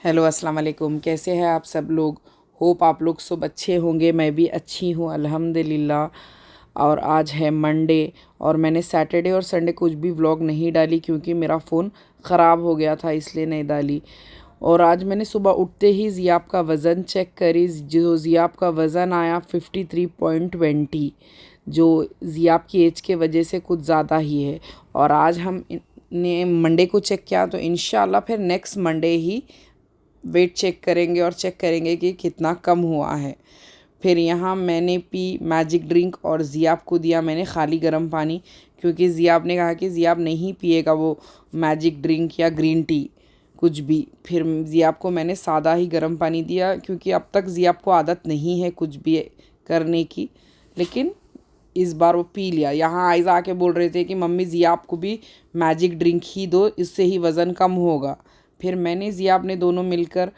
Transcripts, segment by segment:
Hello अस्सलाम वालेकुम। कैसे हैं आप सब लोग? होप आप लोग सब अच्छे होंगे। मैं भी अच्छी हूँ अल्हम्दुलिल्लाह। और आज है मंडे और मैंने सैटरडे और संडे कुछ भी व्लॉग नहीं डाली क्योंकि मेरा फ़ोन ख़राब हो गया था, इसलिए नहीं डाली। और आज मैंने सुबह उठते ही ज़ियाब का वज़न चेक करी। जो ज़ियाब का वज़न आया 53.20, जो ज़ियाब की एज के वजह से कुछ ज़्यादा ही है। और आज हम ने मंडे को चेक किया तो इंशाल्लाह फिर नेक्स्ट मंडे ही वेट चेक करेंगे और चेक करेंगे कि कितना कम हुआ है। फिर यहाँ मैंने पी मैजिक ड्रिंक और ज़ियाब को दिया मैंने खाली गर्म पानी, क्योंकि ज़ियाब ने कहा कि ज़ियाब नहीं पिएगा वो मैजिक ड्रिंक या ग्रीन टी कुछ भी। फिर ज़ियाब को मैंने सादा ही गर्म पानी दिया, क्योंकि अब तक ज़ियाब को आदत नहीं है कुछ भी करने की, लेकिन इस बार वो पी लिया। यहाँ आयज़ा आके बोल रहे थे कि मम्मी ज़ियाब को भी मैजिक ड्रिंक ही दो, इससे ही वज़न कम होगा। फिर मैंने ज़ियाब ने दोनों मिलकर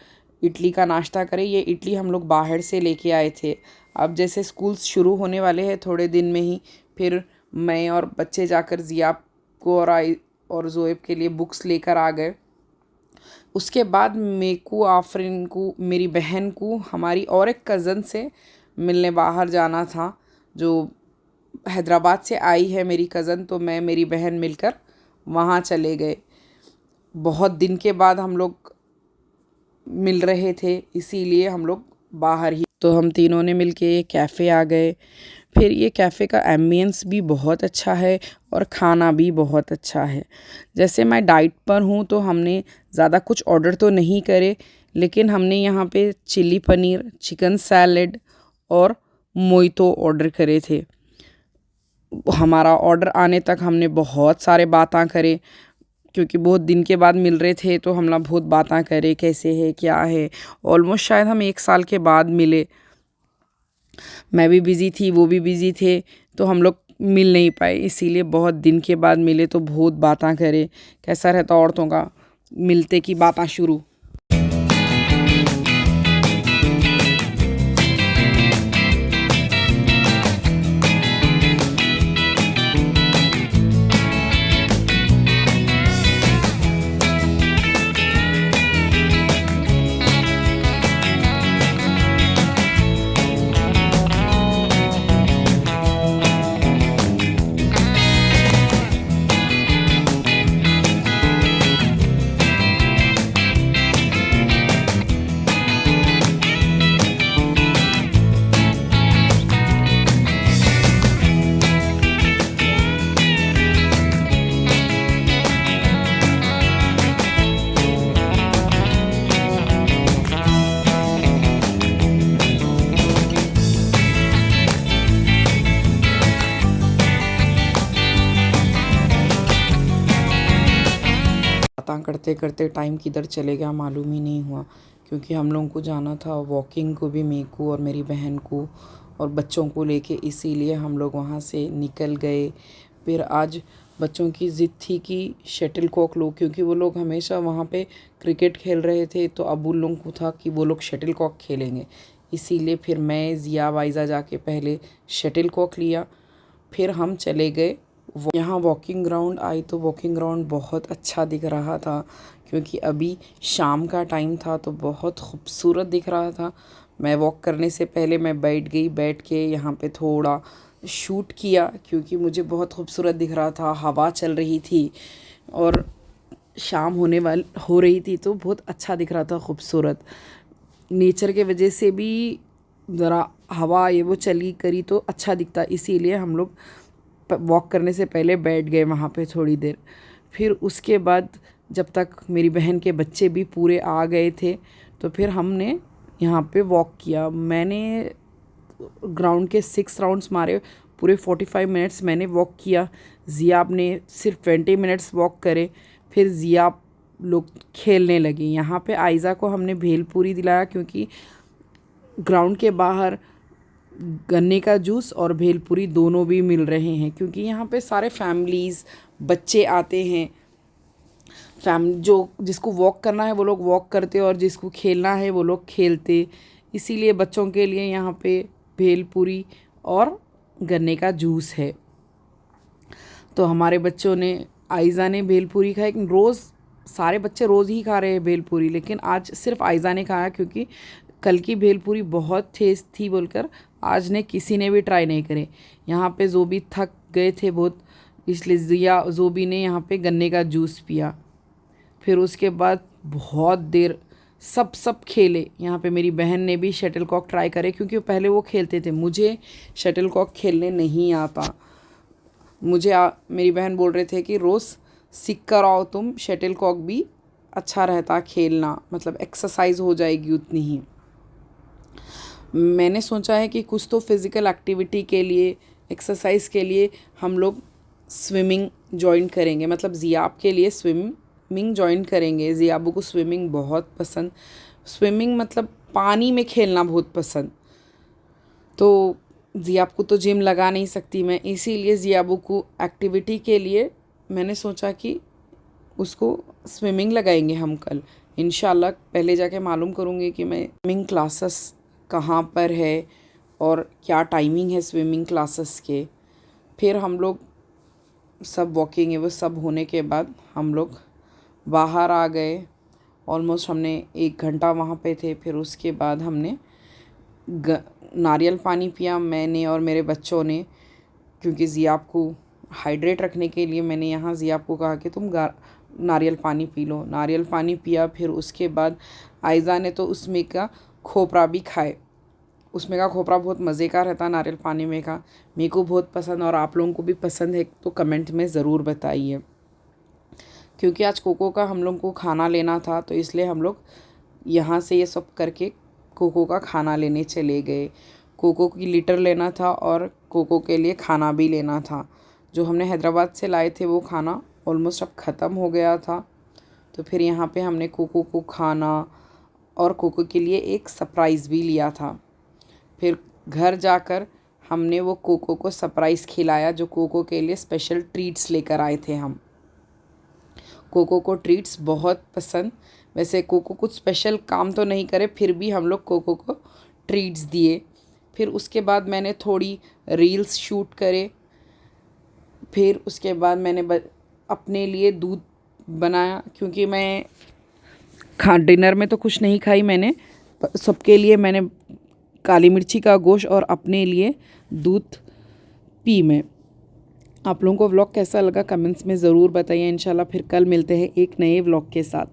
इडली का नाश्ता करे। ये इडली हम लोग बाहर से लेके आए थे। अब जैसे स्कूल शुरू होने वाले हैं थोड़े दिन में ही, फिर मैं और बच्चे जाकर ज़ियाब को और ज़ोएब के लिए बुक्स लेकर आ गए। उसके बाद मेरे को आफरीन को, मेरी बहन को, हमारी और एक कज़न से मिलने बाहर जाना था, जो हैदराबाद से आई है मेरी कज़न। तो मैं मेरी बहन मिलकर वहाँ चले गए। बहुत दिन के बाद हम लोग मिल रहे थे, इसीलिए हम लोग बाहर ही, तो हम तीनों ने मिलके ये कैफ़े आ गए। फिर ये कैफ़े का एम्बियंस भी बहुत अच्छा है और खाना भी बहुत अच्छा है। जैसे मैं डाइट पर हूँ तो हमने ज़्यादा कुछ ऑर्डर तो नहीं करे, लेकिन हमने यहाँ पे चिली पनीर, चिकन सैलेड और मोइतो ऑर्डर करे थे। हमारा ऑर्डर आने तक हमने बहुत सारे बातें करे, क्योंकि बहुत दिन के बाद मिल रहे थे तो हम लोग बहुत बातें करे, कैसे है क्या है। ऑलमोस्ट शायद हम 1 साल के बाद मिले। मैं भी बिज़ी थी, वो भी बिज़ी थे, तो हम लोग मिल नहीं पाए, इसीलिए बहुत दिन के बाद मिले तो बहुत बातें करे। कैसा रहता औरतों का मिलते की बातें शुरू। बातें करते करते टाइम किधर चले गया मालूम ही नहीं हुआ, क्योंकि हम लोगों को जाना था वॉकिंग को भी, मेरे को और मेरी बहन को और बच्चों को लेके, इसीलिए हम लोग वहाँ से निकल गए। फिर आज बच्चों की ज़िद थी कि शटल कॉक लो, क्योंकि वो लोग हमेशा वहाँ पे क्रिकेट खेल रहे थे, तो अब उन लोगों को था कि वो लोग शटल कॉक खेलेंगे। इसीलिए फिर मैं ज़िया वाइज़ा जाके पहले शटल कॉक लिया, फिर हम चले गए। यहाँ वॉकिंग ग्राउंड आई तो वॉकिंग ग्राउंड बहुत अच्छा दिख रहा था, क्योंकि अभी शाम का टाइम था तो बहुत खूबसूरत दिख रहा था। मैं वॉक करने से पहले मैं बैठ गई, बैठ के यहाँ पे थोड़ा शूट किया, क्योंकि मुझे बहुत खूबसूरत दिख रहा था। हवा चल रही थी और शाम हो रही थी, तो बहुत अच्छा दिख रहा था, खूबसूरत। नेचर के वजह से भी ज़रा हवा ये वो चली करी तो अच्छा दिखता, इसीलिए हम लोग वॉक करने से पहले बैठ गए वहाँ पे थोड़ी देर। फिर उसके बाद जब तक मेरी बहन के बच्चे भी पूरे आ गए थे, तो फिर हमने यहाँ पे वॉक किया। मैंने ग्राउंड के 6 राउंड्स मारे, पूरे 45 मिनट्स मैंने वॉक किया। ज़ियाब ने सिर्फ 20 मिनट्स वॉक करे, फिर ज़ियाब लोग खेलने लगी। यहाँ पे आयज़ा को हमने भेलपूरी दिलाया, क्योंकि ग्राउंड के बाहर गन्ने का जूस और भेलपूरी दोनों भी मिल रहे हैं, क्योंकि यहाँ पे सारे फैमिलीज़ बच्चे आते हैं। जो जिसको वॉक करना है वो लोग वॉक करते और जिसको खेलना है वो लोग खेलते, इसीलिए बच्चों के लिए यहाँ पे भेलपूरी और गन्ने का जूस है। तो हमारे बच्चों ने, आयज़ा ने भेलपूरी खाई। रोज़ सारे बच्चे रोज़ ही खा रहे हैं भेलपूरी, लेकिन आज सिर्फ आयज़ा ने खाया क्योंकि कल की भेलपूरी बहुत तेज़ थी बोलकर आज ने किसी ने भी ट्राई नहीं करे। यहाँ पे ज़ोबी थक गए थे बहुत, इसलिए ज़ोबी ने यहाँ पे गन्ने का जूस पिया। फिर उसके बाद बहुत देर सब खेले। यहाँ पे मेरी बहन ने भी शटल कॉक ट्राई करे क्योंकि पहले वो खेलते थे। मुझे शटल कॉक खेलने नहीं आता। मेरी बहन बोल रहे थे कि रोज़ सीख कर आओ तुम, शटल कॉक भी अच्छा रहता खेलना, मतलब एक्सरसाइज हो जाएगी उतनी ही। मैंने सोचा है कि कुछ तो फिज़िकल एक्टिविटी के लिए, एक्सरसाइज के लिए हम लोग स्विमिंग ज्वाइन करेंगे, मतलब ज़ियाब के लिए स्विमिंग ज्वाइन करेंगे। ज़ियाबू को स्विमिंग बहुत पसंद, स्विमिंग मतलब पानी में खेलना बहुत पसंद। तो ज़ियाब को तो जिम लगा नहीं सकती मैं, इसीलिए ज़ियाबू को एक्टिविटी के लिए मैंने सोचा कि उसको स्विमिंग लगाएंगे हम कल इंशाल्लाह। पहले जाके मालूम करूँगी कि मैं स्विमिंग क्लासेस कहाँ पर है और क्या टाइमिंग है स्विमिंग क्लासेस के। फिर हम लोग सब वॉकिंग है वो सब होने के बाद हम लोग बाहर आ गए। ऑलमोस्ट हमने 1 घंटा वहाँ पे थे। फिर उसके बाद हमने नारियल पानी पिया, मैंने और मेरे बच्चों ने, क्योंकि ज़ियाब को हाइड्रेट रखने के लिए मैंने यहाँ ज़ियाब को कहा कि तुम नारियल पानी पी लो। नारियल पानी पिया। फिर उसके बाद आयज़ा ने तो उसमें का खोपरा भी खाए। उसमें का खोपरा बहुत मज़े का रहता है नारियल पानी में का, मेरे को बहुत पसंद और आप लोगों को भी पसंद है तो कमेंट में ज़रूर बताइए। क्योंकि आज कोको का हम लोग को खाना लेना था तो इसलिए हम लोग यहाँ से ये सब करके कोको का खाना लेने चले गए। कोको की लीटर लेना था और कोको के लिए खाना भी लेना था। जो हमने हैदराबाद से लाए थे वो खाना ऑलमोस्ट अब ख़त्म हो गया था। तो फिर यहाँ पे हमने कोको को खाना और कोको के लिए एक सरप्राइज़ भी लिया था। फिर घर जाकर हमने वो कोको को सरप्राइज़ खिलाया, जो कोको के लिए स्पेशल ट्रीट्स लेकर आए थे हम। कोको को ट्रीट्स बहुत पसंद। वैसे कोको कुछ स्पेशल काम तो नहीं करे, फिर भी हम लोग कोको को ट्रीट्स दिए। फिर उसके बाद मैंने थोड़ी रील्स शूट करे। फिर उसके बाद मैंने अपने लिए दूध बनाया, क्योंकि मैं डिनर में तो कुछ नहीं खाई मैंने, सबके लिए मैंने काली मिर्ची का गोश्त और अपने लिए दूध पी मैं। आप लोगों को व्लॉग कैसा लगा कमेंट्स में ज़रूर बताइए। इंशाल्लाह फिर कल मिलते हैं एक नए व्लॉग के साथ।